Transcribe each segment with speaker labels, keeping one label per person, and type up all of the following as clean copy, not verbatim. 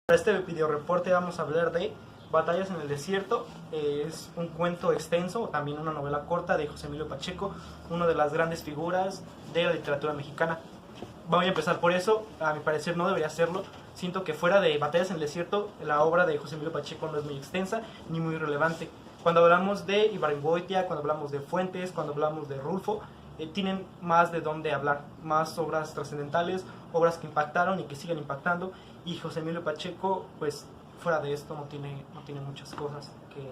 Speaker 1: Para este video reporte vamos a hablar de Batallas en el Desierto. Es un cuento extenso, o también una novela corta de José Emilio Pacheco, una de las grandes figuras de la literatura mexicana. Voy a empezar por eso, a mi parecer no debería hacerlo. Siento que fuera de Batallas en el Desierto, la obra de José Emilio Pacheco no es muy extensa ni muy relevante. Cuando hablamos de Ibargüengoitia, cuando hablamos de Fuentes, cuando hablamos de Rulfo, tienen más de dónde hablar, más obras trascendentales, obras que impactaron y que siguen impactando. Y José Emilio Pacheco, pues fuera de esto no tiene muchas cosas que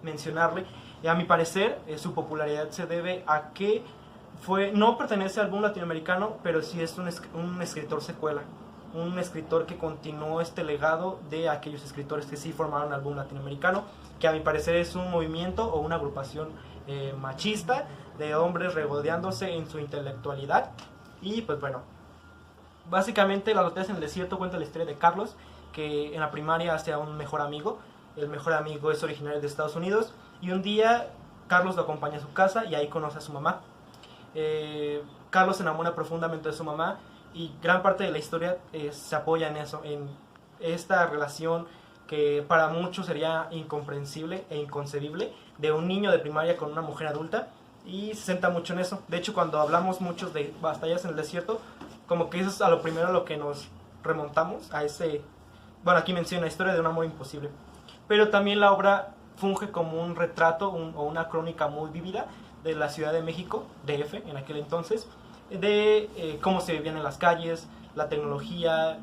Speaker 1: mencionarle. Y a mi parecer, su popularidad se debe a que no pertenece al boom latinoamericano, pero sí es un escritor secuela, un escritor que continuó este legado de aquellos escritores que sí formaron al boom latinoamericano, que a mi parecer es un movimiento o una agrupación machista de hombres regodeándose en su intelectualidad. Y pues bueno, básicamente Las Batallas en el Desierto cuenta la historia de Carlos, que en la primaria hace a un mejor amigo. El mejor amigo es originario de Estados Unidos y un día Carlos lo acompaña a su casa y ahí conoce a su mamá. Carlos se enamora profundamente de su mamá y gran parte de la historia se apoya en eso, en esta relación que para muchos sería incomprensible e inconcebible, de un niño de primaria con una mujer adulta, y se centra mucho en eso. De hecho, cuando hablamos muchos de Batallas en el Desierto, como que eso es a lo primero a lo que nos remontamos, a ese, bueno, aquí menciona la historia de un amor imposible. Pero también la obra funge como un retrato o una crónica muy vívida de la Ciudad de México, DF en aquel entonces, de cómo se vivían en las calles, la tecnología,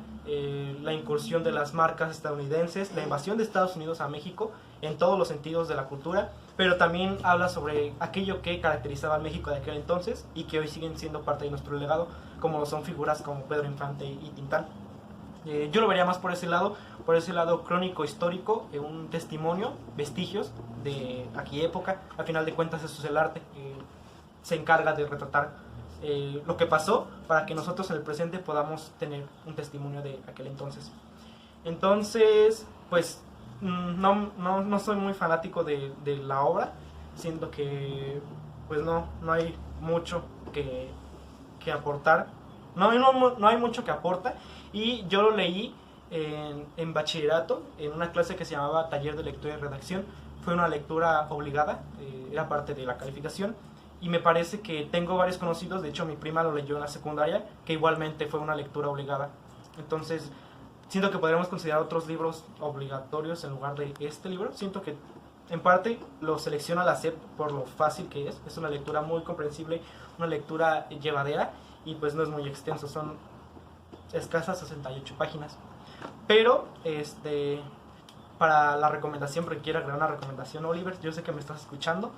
Speaker 1: la incursión de las marcas estadounidenses, la invasión de Estados Unidos a México en todos los sentidos de la cultura, pero también habla sobre aquello que caracterizaba al México de aquel entonces y que hoy siguen siendo parte de nuestro legado, como lo son figuras como Pedro Infante y Tintán. Yo lo vería más por ese lado crónico histórico, un testimonio, vestigios de aquella época. Al final de cuentas eso es el arte, se encarga de retratar lo que pasó para que nosotros en el presente podamos tener un testimonio de aquel entonces. Entonces, pues no soy muy fanático de la obra, siento que pues no hay mucho que aportar, no hay mucho que aporta. Y yo lo leí en bachillerato, en una clase que se llamaba Taller de Lectura y Redacción. Fue una lectura obligada, era parte de la calificación. Y me parece que tengo varios conocidos, de hecho mi prima lo leyó en la secundaria, que igualmente fue una lectura obligada. Entonces, siento que podríamos considerar otros libros obligatorios en lugar de este libro. Siento que en parte lo selecciona la SEP por lo fácil que es una lectura muy comprensible, una lectura llevadera, y pues no es muy extenso, son escasas 68 páginas. Pero para la recomendación, porque quiero agregar una recomendación, Oliver, yo sé que me estás escuchando,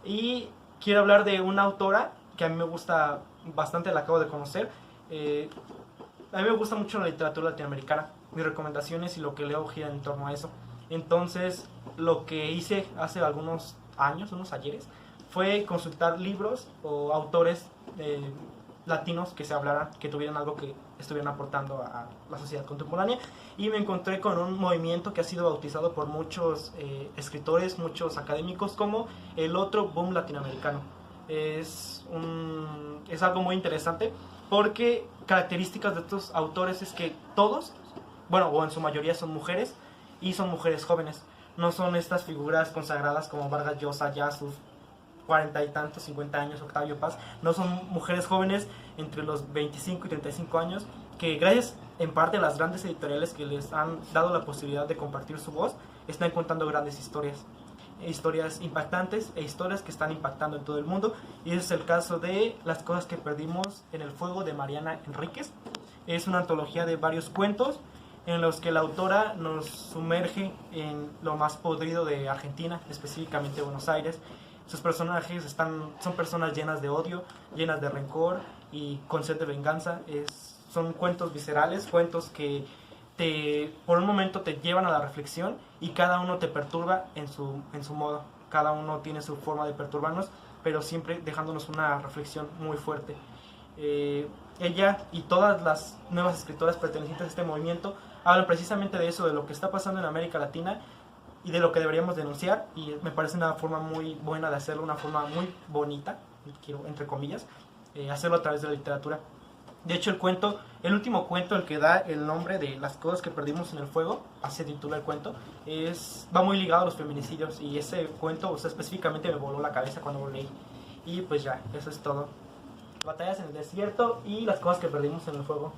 Speaker 1: y quiero hablar de una autora que a mí me gusta bastante, la acabo de conocer. A mí me gusta mucho la literatura latinoamericana, mis recomendaciones y lo que leo gira en torno a eso. Entonces, lo que hice hace algunos años, unos ayeres, fue consultar libros o autores latinos que se hablaran, que tuvieran algo que estuvieran aportando a la sociedad contemporánea, y me encontré con un movimiento que ha sido bautizado por muchos escritores, muchos académicos, como el otro boom latinoamericano. Es algo muy interesante porque características de estos autores es que todos, bueno, o en su mayoría son mujeres, y son mujeres jóvenes, no son estas figuras consagradas como Vargas Llosa, ya sus 40 y tantos, 50 años, Octavio Paz. No, son mujeres jóvenes entre los 25 y 35 años que, gracias en parte a las grandes editoriales que les han dado la posibilidad de compartir su voz, están contando grandes historias impactantes e historias que están impactando en todo el mundo. Y ese es el caso de Las cosas que perdimos en el fuego, de Mariana Enríquez. Es una antología de varios cuentos en los que la autora nos sumerge en lo más podrido de Argentina, específicamente Buenos Aires. Sus personajes son personas llenas de odio, llenas de rencor y con sed de venganza. Son cuentos viscerales, cuentos que por un momento te llevan a la reflexión, y cada uno te perturba en su modo. Cada uno tiene su forma de perturbarnos, pero siempre dejándonos una reflexión muy fuerte. Ella y todas las nuevas escritoras pertenecientes a este movimiento hablan precisamente de eso, de lo que está pasando en América Latina y de lo que deberíamos denunciar, y me parece una forma muy buena de hacerlo, una forma muy bonita, quiero entre comillas, hacerlo a través de la literatura. De hecho, el último cuento, el que da el nombre de las cosas que perdimos en el fuego, así se titula el cuento, va muy ligado a los feminicidios. Y ese cuento, o sea, específicamente me voló la cabeza cuando lo leí. Y pues ya, eso es todo. Batallas en el desierto y las cosas que perdimos en el fuego.